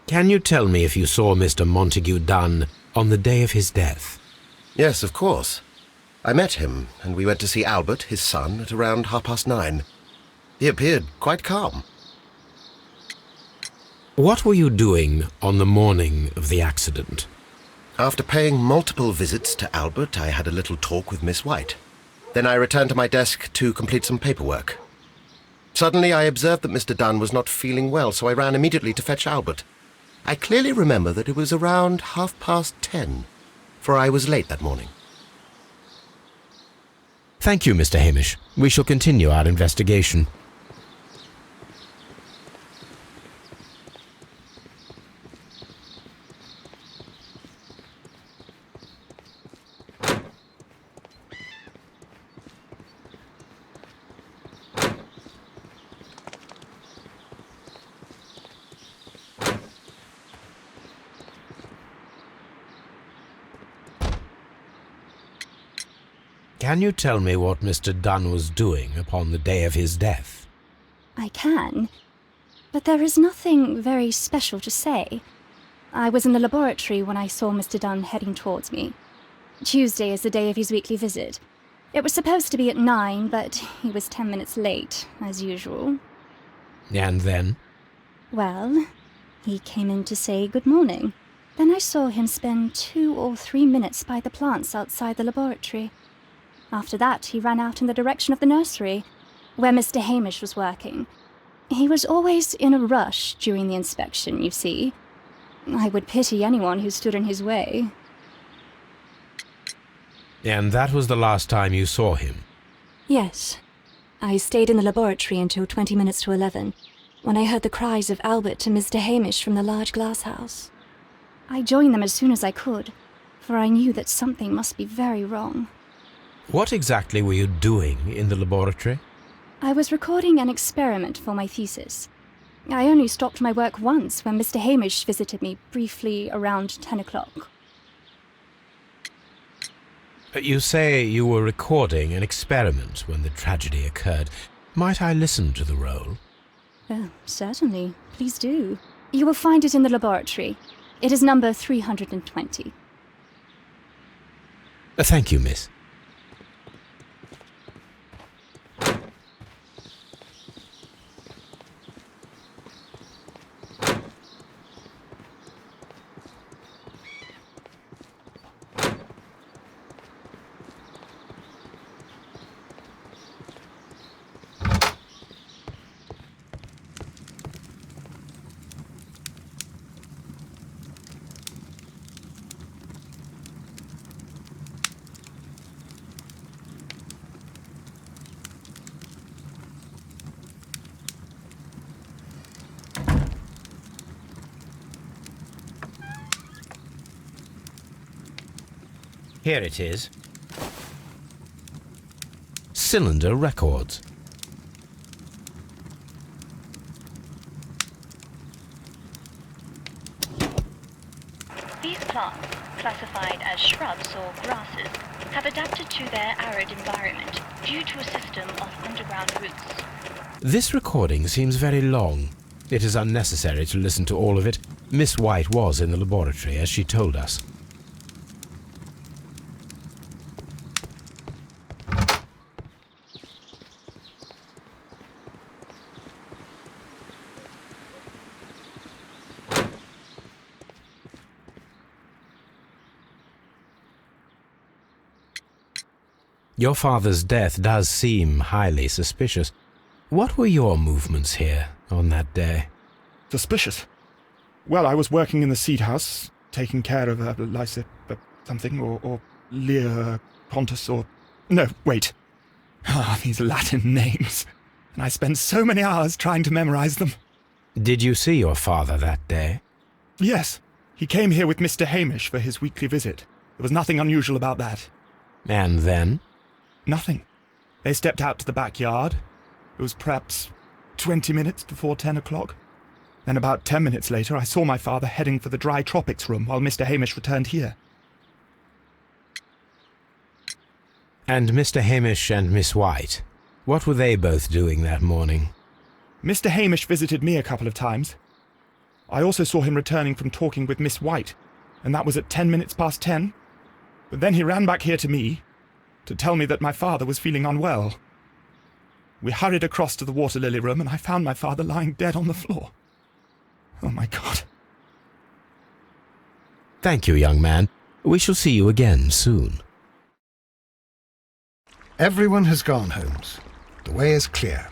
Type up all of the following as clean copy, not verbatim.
Can you tell me if you saw Mr. Montague Dunn on the day of his death? Yes, of course. I met him, and we went to see Albert, his son, at around 9:30. He appeared quite calm. What were you doing on the morning of the accident? After paying multiple visits to Albert, I had a little talk with Miss White. Then I returned to my desk to complete some paperwork. Suddenly I observed that Mr. Dunn was not feeling well, so I ran immediately to fetch Albert. I clearly remember that it was around 10:30, for I was late that morning. Thank you, Mr. Hamish. We shall continue our investigation. Can you tell me what Mr. Dunn was doing upon the day of his death? I can, but there is nothing very special to say. I was in the laboratory when I saw Mr. Dunn heading towards me. Tuesday is the day of his weekly visit. It was supposed to be at 9, but he was 10 minutes late, as usual. And then? Well, he came in to say good morning. Then I saw him spend 2 or 3 minutes by the plants outside the laboratory. After that, he ran out in the direction of the nursery, where Mr. Hamish was working. He was always in a rush during the inspection, you see. I would pity anyone who stood in his way. And that was the last time you saw him? Yes. I stayed in the laboratory until 20 minutes to 11, when I heard the cries of Albert and Mr. Hamish from the large glass house. I joined them as soon as I could, for I knew that something must be very wrong. What exactly were you doing in the laboratory? I was recording an experiment for my thesis. I only stopped my work once when Mr. Hamish visited me briefly around 10 o'clock. You say you were recording an experiment when the tragedy occurred. Might I listen to the roll? Certainly. Please do. You will find it in the laboratory. It is number 320. Thank you, miss. Here it is. Cylinder records. These plants, classified as shrubs or grasses, have adapted to their arid environment due to a system of underground roots. This recording seems very long. It is unnecessary to listen to all of it. Miss White was in the laboratory, as she told us. Your father's death does seem highly suspicious. What were your movements here on that day? Suspicious? Well, I was working in the seed house, taking care of Lysa something, or Lear Pontus, or... No, wait. These Latin names. And I spent so many hours trying to memorize them. Did you see your father that day? Yes. He came here with Mr. Hamish for his weekly visit. There was nothing unusual about that. And then? Nothing. They stepped out to the backyard. It was perhaps 20 minutes before 10 o'clock. Then about 10 minutes later, I saw my father heading for the dry tropics room while Mr. Hamish returned here. And Mr. Hamish and Miss White, what were they both doing that morning? Mr. Hamish visited me a couple of times. I also saw him returning from talking with Miss White, and that was at 10 minutes past 10. But then he ran back here to me to tell me that my father was feeling unwell. We hurried across to the water lily room, and I found my father lying dead on the floor. Oh, my God. Thank you, young man. We shall see you again soon. Everyone has gone, Holmes. The way is clear.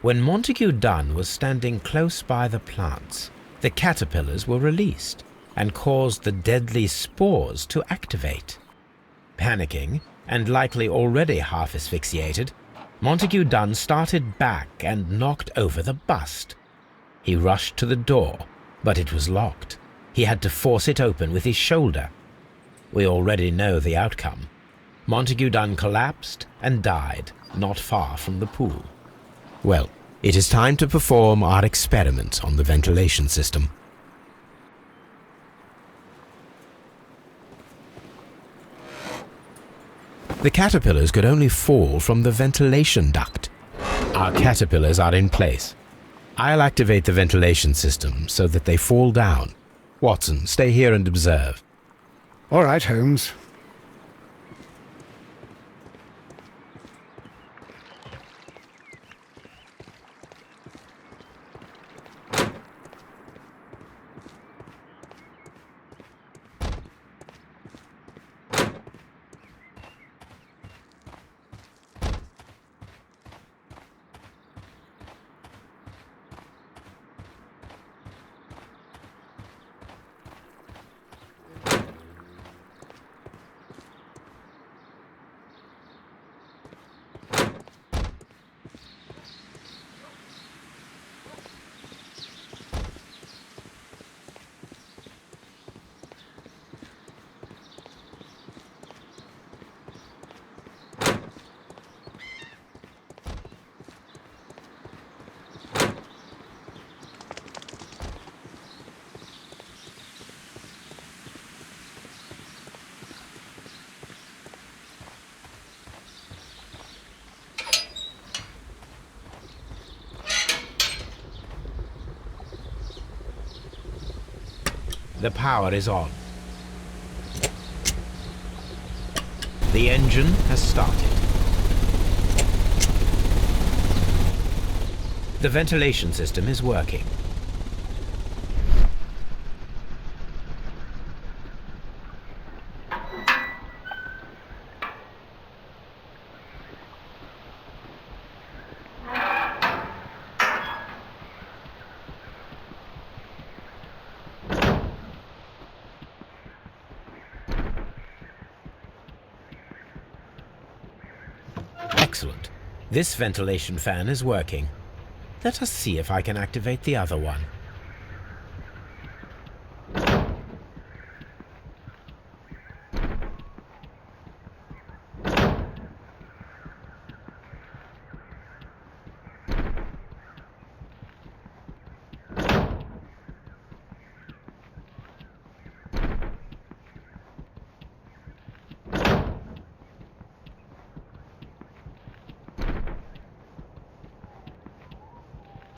When Montague Dunn was standing close by the plants, the caterpillars were released and caused the deadly spores to activate. Panicking, and likely already half asphyxiated, Montague Dunn started back and knocked over the bust. He rushed to the door, but it was locked. He had to force it open with his shoulder. We already know the outcome. Montague Dunn collapsed and died not far from the pool. Well, it is time to perform our experiment on the ventilation system. The caterpillars could only fall from the ventilation duct. Our caterpillars are in place. I'll activate the ventilation system so that they fall down. Watson, stay here and observe. All right, Holmes. The power is on. The engine has started. The ventilation system is working. Excellent. This ventilation fan is working. Let us see if I can activate the other one.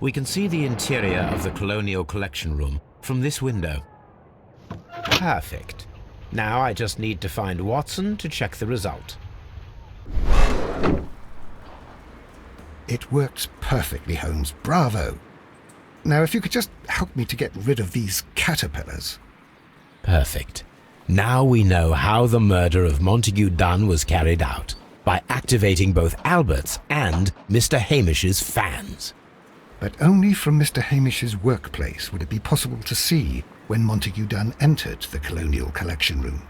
We can see the interior of the Colonial Collection Room from this window. Perfect. Now I just need to find Watson to check the result. It works perfectly, Holmes. Bravo. Now, if you could just help me to get rid of these caterpillars. Perfect. Now we know how the murder of Montague Dunn was carried out, by activating both Albert's and Mr. Hamish's fans. But only from Mr. Hamish's workplace would it be possible to see when Montague Dunn entered the Colonial Collection Room.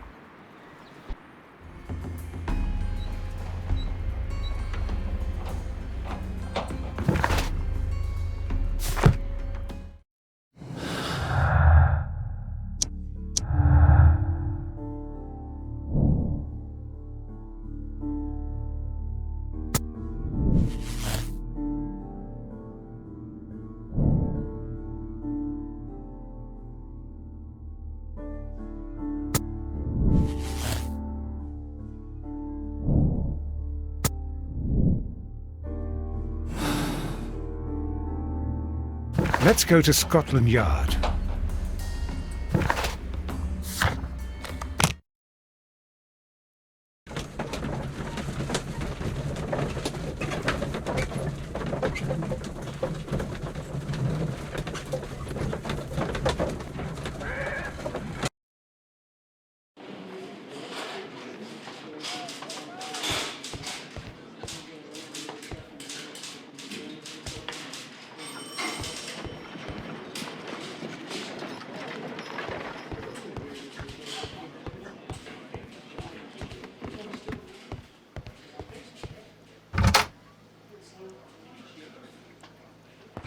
Let's go to Scotland Yard.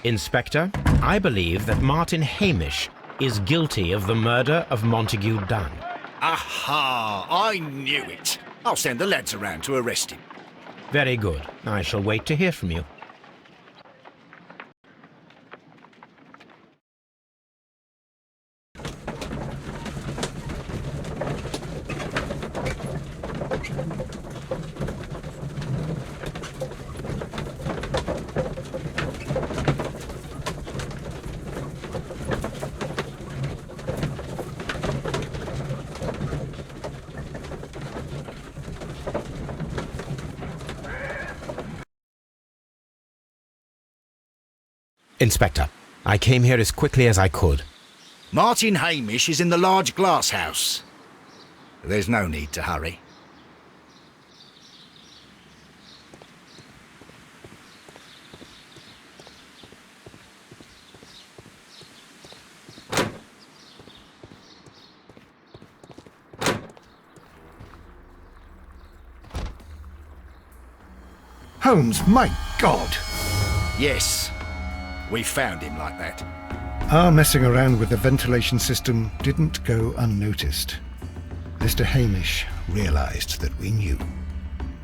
Inspector, I believe that Martin Hamish is guilty of the murder of Montague Dunn. Aha! I knew it. I'll send the lads around to arrest him. Very good. I shall wait to hear from you. Inspector, I came here as quickly as I could. Martin Hamish is in the large glass house. There's no need to hurry. Holmes, my God! Yes, we found him like that. Our messing around with the ventilation system didn't go unnoticed. Mr. Hamish realized that we knew.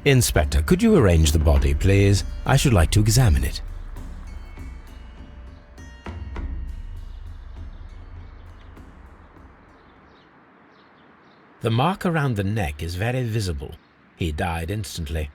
Inspector, could you arrange the body, please? I should like to examine it. The mark around the neck is very visible. He died instantly.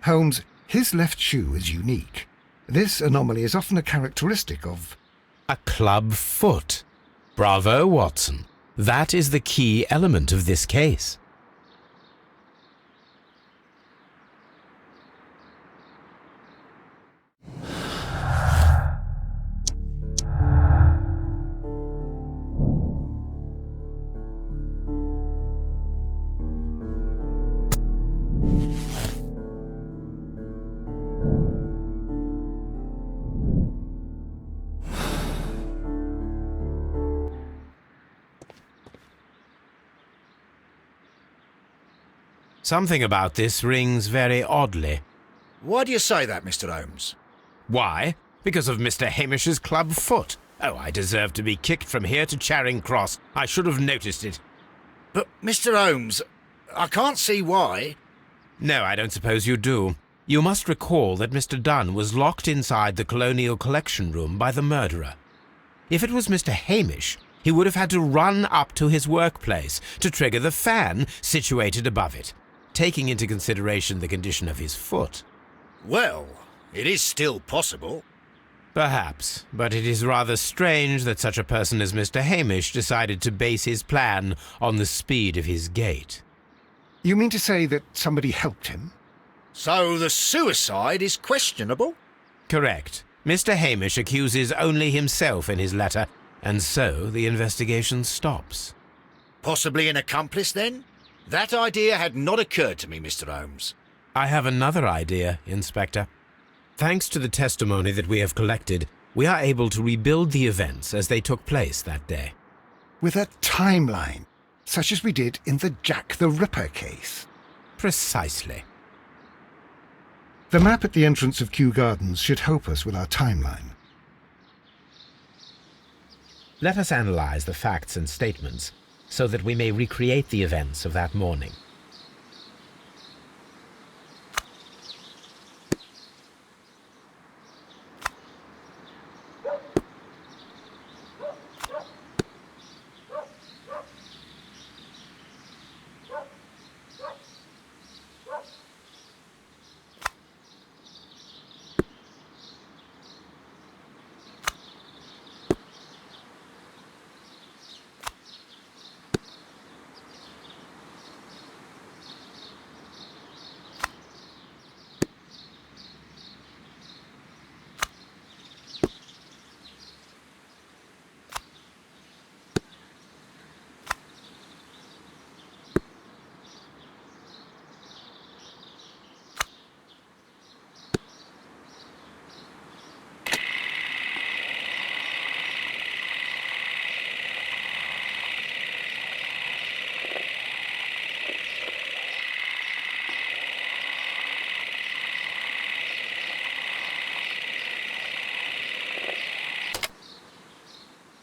Holmes, his left shoe is unique. This anomaly is often a characteristic of... A club foot. Bravo, Watson. That is the key element of this case. Something about this rings very oddly. Why do you say that, Mr. Holmes? Why? Because of Mr. Hamish's club foot. Oh, I deserve to be kicked from here to Charing Cross. I should have noticed it. But, Mr. Holmes, I can't see why. No, I don't suppose you do. You must recall that Mr. Dunn was locked inside the Colonial Collection Room by the murderer. If it was Mr. Hamish, he would have had to run up to his workplace to trigger the fan situated above it, taking into consideration the condition of his foot. Well, it is still possible. Perhaps, but it is rather strange that such a person as Mr. Hamish decided to base his plan on the speed of his gait. You mean to say that somebody helped him? So the suicide is questionable? Correct. Mr. Hamish accuses only himself in his letter, and so the investigation stops. Possibly an accomplice, then? That idea had not occurred to me, Mr. Holmes. I have another idea, Inspector. Thanks to the testimony that we have collected, we are able to rebuild the events as they took place that day. With a timeline, such as we did in the Jack the Ripper case. Precisely. The map at the entrance of Kew Gardens should help us with our timeline. Let us analyze the facts and statements so that we may recreate the events of that morning.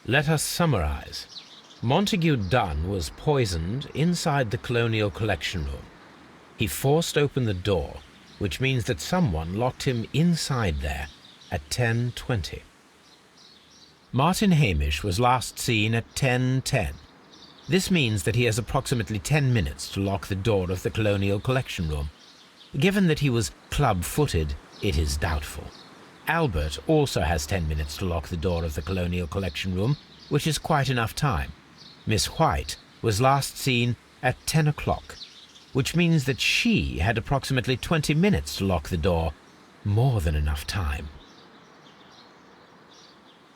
Let us summarize. Montague Dunn was poisoned inside the Colonial Collection Room. He forced open the door, which means that someone locked him inside there at 10:20. Martin Hamish was last seen at 10:10. This means that he has approximately 10 minutes to lock the door of the Colonial Collection Room. Given that he was club-footed, it is doubtful. Albert also has 10 minutes to lock the door of the Colonial Collection Room, which is quite enough time. Miss White was last seen at 10 o'clock, which means that she had approximately 20 minutes to lock the door. More than enough time.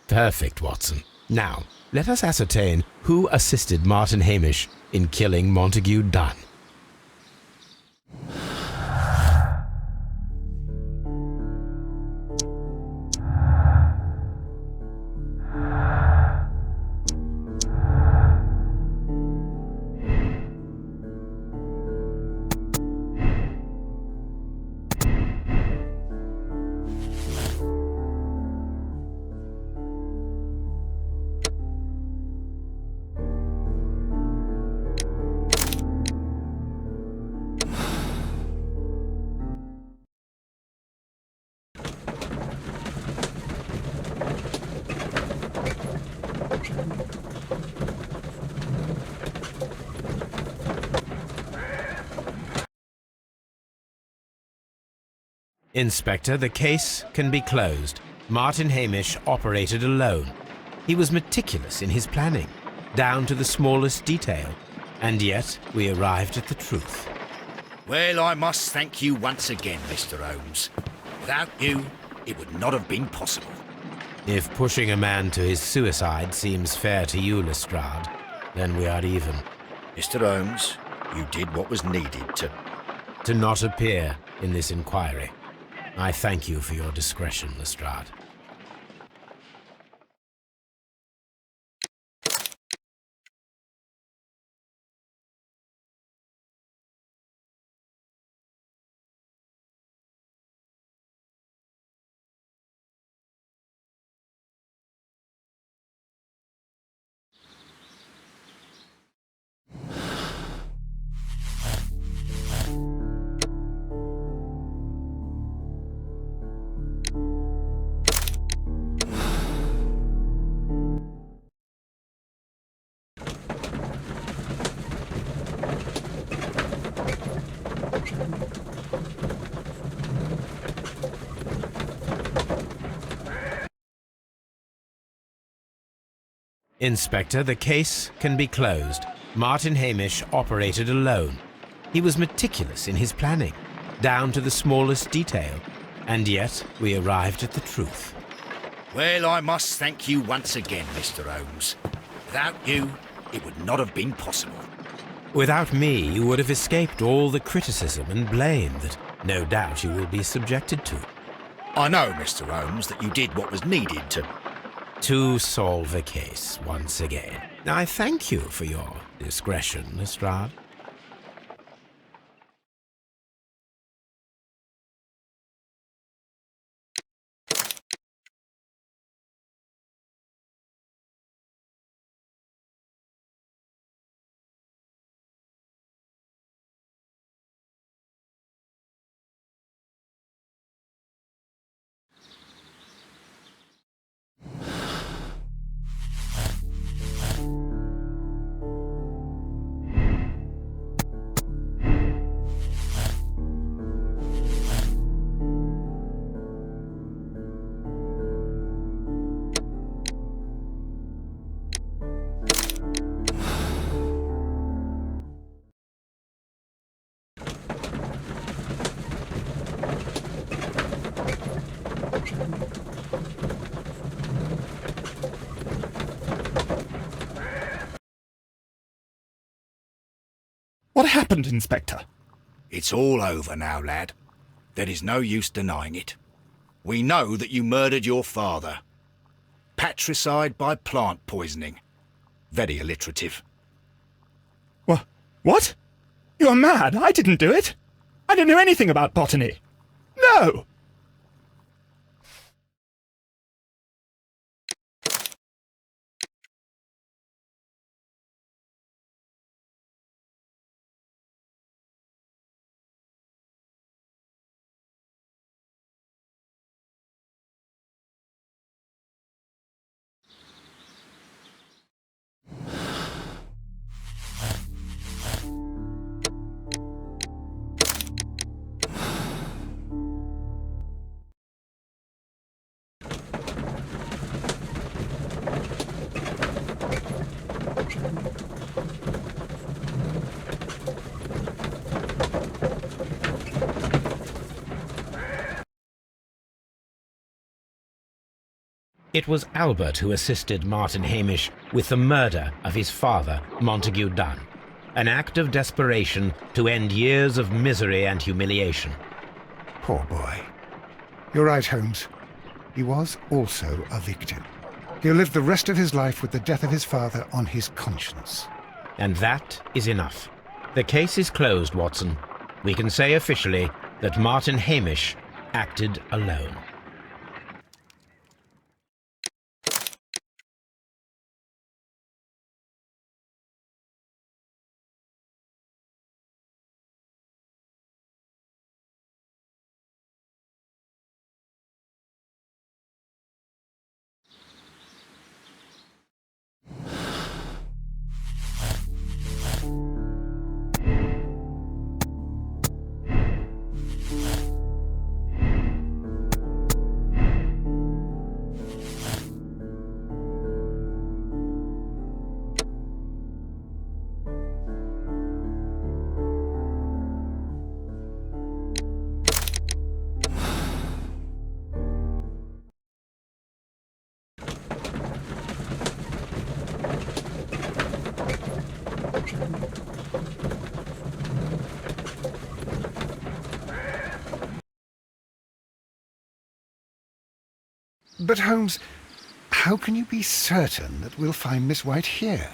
Perfect, Watson. Now, let us ascertain who assisted Martin Hamish in killing Montague Dunn. Inspector, the case can be closed. Martin Hamish operated alone. He was meticulous in his planning, down to the smallest detail, and yet we arrived at the truth. Well, I must thank you once again, Mr. Holmes. Without you, it would not have been possible. If pushing a man to his suicide seems fair to you, Lestrade, then we are even. Mr. Holmes, you did what was needed to not appear in this inquiry. I thank you for your discretion, Lestrade. Inspector, the case can be closed. Martin Hamish operated alone. He was meticulous in his planning, down to the smallest detail, and yet we arrived at the truth. Well, I must thank you once again, Mr. Holmes. Without you, it would not have been possible. Without me, you would have escaped all the criticism and blame that no doubt you will be subjected to. I know, Mr. Holmes, that you did what was needed To solve a case once again. I thank you for your discretion, Lestrade. What happened, Inspector? It's all over now, lad. There is no use denying it. We know that you murdered your father. Patricide by plant poisoning. Very alliterative. What? You're mad. I didn't do it. I don't know anything about botany. No! It was Albert who assisted Martin Hamish with the murder of his father, Montague Dunn, an act of desperation to end years of misery and humiliation. Poor boy. You're right, Holmes. He was also a victim. He'll live the rest of his life with the death of his father on his conscience. And that is enough. The case is closed, Watson. We can say officially that Martin Hamish acted alone. But Holmes, how can you be certain that we'll find Miss White here?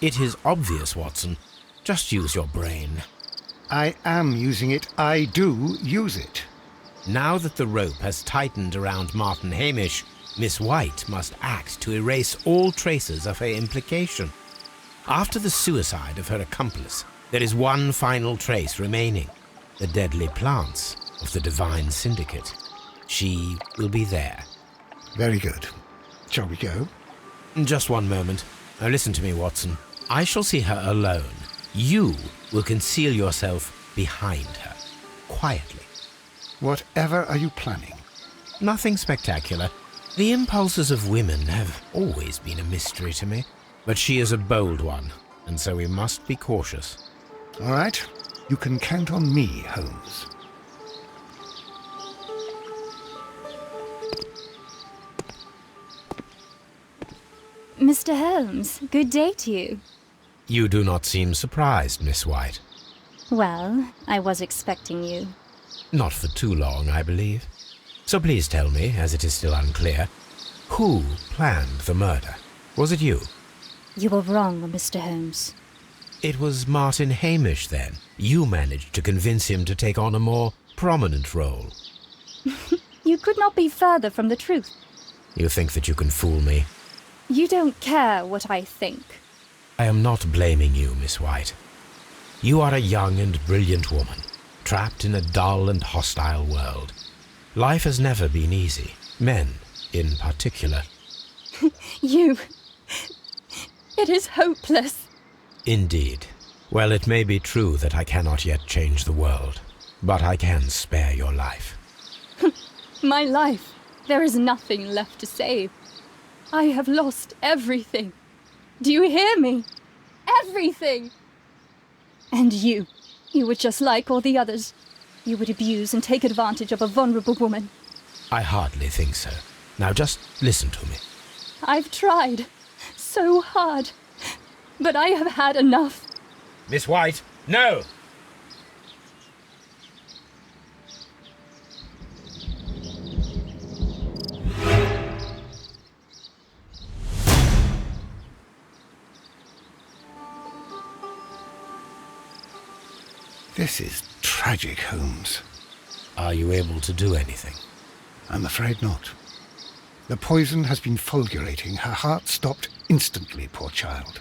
It is obvious, Watson. Just use your brain. I am using it. I do use it. Now that the rope has tightened around Martin Hamish, Miss White must act to erase all traces of her implication. After the suicide of her accomplice, there is one final trace remaining: the deadly plants of the Divine Syndicate. She will be there. Very good. Shall we go? Just one moment. Now listen to me, Watson. I shall see her alone. You will conceal yourself behind her, quietly. Whatever are you planning? Nothing spectacular. The impulses of women have always been a mystery to me, but she is a bold one, and so we must be cautious. All right. You can count on me, Holmes. Mr. Holmes, good day to you. You do not seem surprised, Miss White. Well, I was expecting you. Not for too long, I believe. So please tell me, as it is still unclear, who planned the murder? Was it you? You were wrong, Mr. Holmes. It was Martin Hamish, then. You managed to convince him to take on a more prominent role. You could not be further from the truth. You think that you can fool me? You don't care what I think. I am not blaming you, Miss White. You are a young and brilliant woman, trapped in a dull and hostile world. Life has never been easy, men in particular. You... It is hopeless. Indeed. Well, it may be true that I cannot yet change the world, but I can spare your life. My life. There is nothing left to save. I have lost everything. Do you hear me? Everything! And you were just like all the others. You would abuse and take advantage of a vulnerable woman. I hardly think so. Now just listen to me. I've tried so hard, but I have had enough. Miss White, no! This is tragic, Holmes. Are you able to do anything? I'm afraid not. The poison has been fulgurating. Her heart stopped instantly, poor child.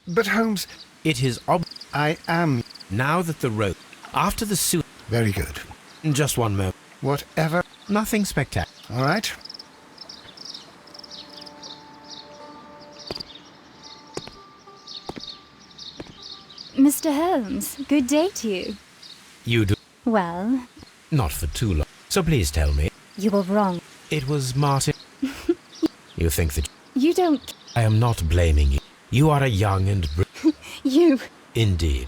But Holmes, It is I am... now that the rope... After the suit... Very good. Just one moment. Whatever. Nothing spectacular. All right. Mr. Holmes, good day to you. You do... Well, Not for too long. So please tell me. you were wrong. It was Martin... You think that... You don't... I am not blaming you. You are a young and... You... Indeed.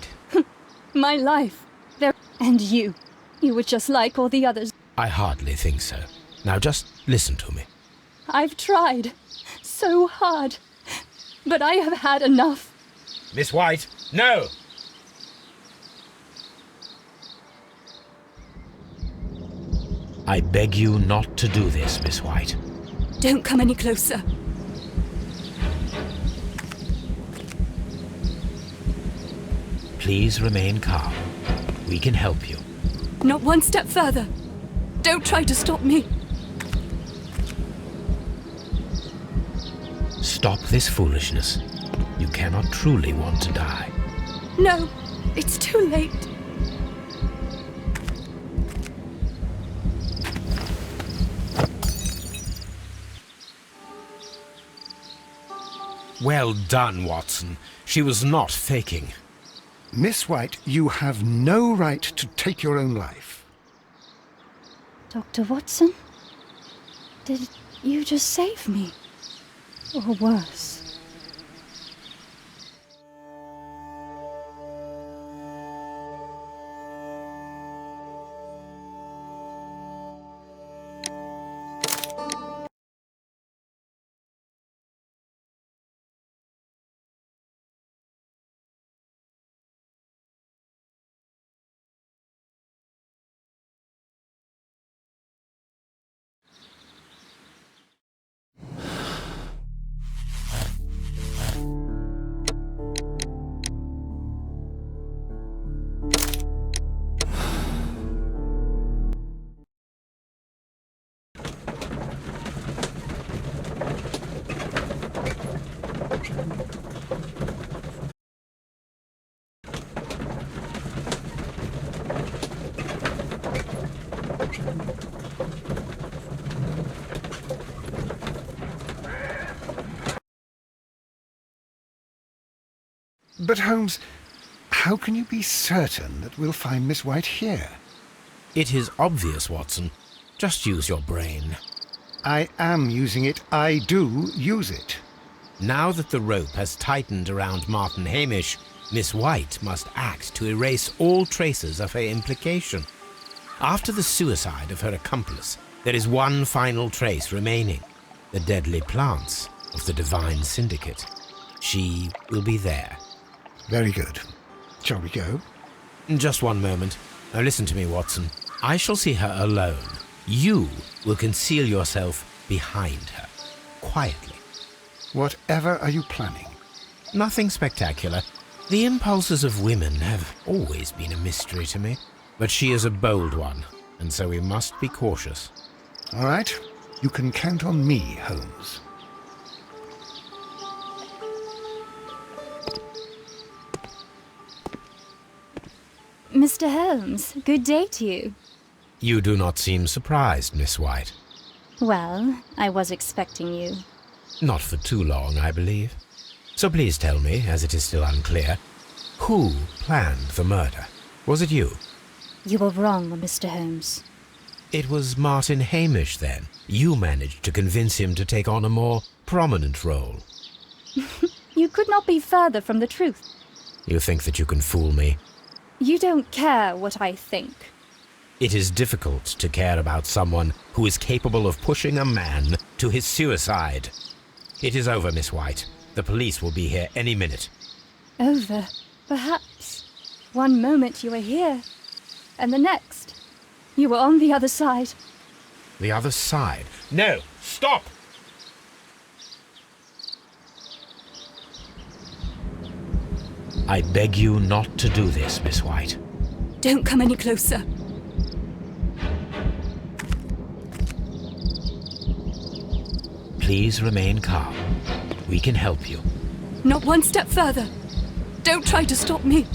My life. There... And you were just like all the others. I hardly think so. Now just listen to me. I've tried so hard, but I have had enough. Miss White, no! I beg you not to do this, Miss White. Don't come any closer. Please remain calm. We can help you. Not one step further. Don't try to stop me. Stop this foolishness. You cannot truly want to die. No, it's too late. Well done, Watson. She was not faking. Miss White, you have no right to take your own life. Dr. Watson? Did you just save me? Or worse? But Holmes, how can you be certain that we'll find Miss White here? It is obvious, Watson. Just use your brain. I am using it. I do use it. Now that the rope has tightened around Martin Hamish, Miss White must act to erase all traces of her implication. After the suicide of her accomplice, there is one final trace remaining: the deadly plants of the Divine Syndicate. She will be there. Very good. Shall we go? Just one moment. Now listen to me, Watson. I shall see her alone. You will conceal yourself behind her, quietly. Whatever are you planning? Nothing spectacular. The impulses of women have always been a mystery to me. But she is a bold one, and so we must be cautious. All right. You can count on me, Holmes. Mr. Holmes, good day to you. You do not seem surprised, Miss White. Well, I was expecting you. Not for too long, I believe. So please tell me, as it is still unclear, who planned the murder? Was it you? You were wrong, Mr. Holmes. It was Martin Hamish, then. You managed to convince him to take on a more prominent role. You could not be further from the truth. You think that you can fool me? You don't care what I think. It is difficult to care about someone who is capable of pushing a man to his suicide. It is over, Miss White. The police will be here any minute. Over, perhaps. One moment you were here, and the next, you were on the other side. The other side? No! Stop! I beg you not to do this, Miss White. Don't come any closer. Please remain calm. We can help you. Not one step further. Don't try to stop me.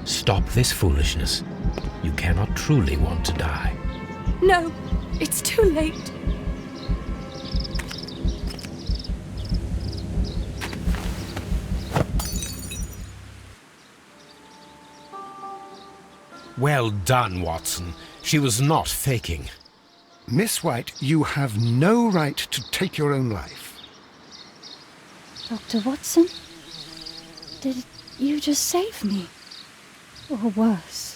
Stop this foolishness. You cannot truly want to die. No, it's too late. Well done, Watson. She was not faking. Miss White, you have no right to take your own life. Dr. Watson? Did you just save me? Or worse?